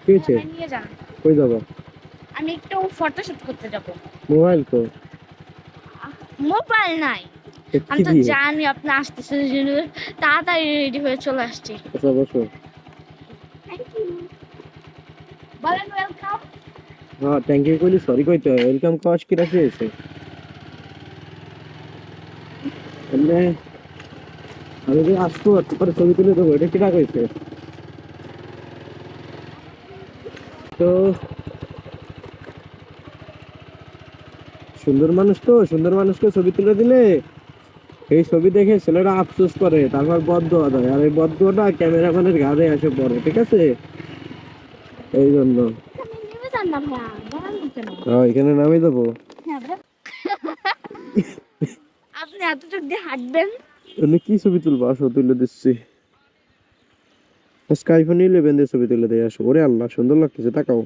কি হয়েছে? নিয়ে যান। কই যাবো? আমি একটু ফটোশুট করতে যাব। মোবাইল তো মোবাইল নাই। কি আমি তো দিয়ে? জানি আপনি আসতেছেন, তাড়াতাড়ি রেডি হয়ে চলে আসছি। আচ্ছা বসো। বলেন ওয়েলকাম। হ্যাঁ থ্যাংক ইউ কইলি সরি কইতে হয়, ওয়েলকাম কস কি রাখি হয়েছে এমনি। আমি যে আসবো তারপরে ছবি তুলে দেবো, এটা কি রাখ হয়েছে? তো সুন্দর মানুষ তো, সুন্দর মানুষকে ছবি তুলে দিলে এই ছবি দেখে ছেলেরা আফসোস করে, তারপর বদদোয়া দেয়, আর এই বদদোয়াটা ক্যামেরাম্যানের ঘাড়ে আসে পড়ে, ঠিক আছে? এই জন্য আমি নেমে যান না ভাইয়া, দাঁড়ান কেন? এখানে নামিয়ে দেবো। হ্যাঁ ভাইয়া। আপনি এতটুক দিয়ে হাঁটবেন? এমনি কি ছবি তুলবো, আসো তুলে দিচ্ছি। স্কাইফোন 11 দিয়ে ছবি তুলে দিয়ে আসো। ওরে আল্লাহ সুন্দর লাগতেছে, তাকাও।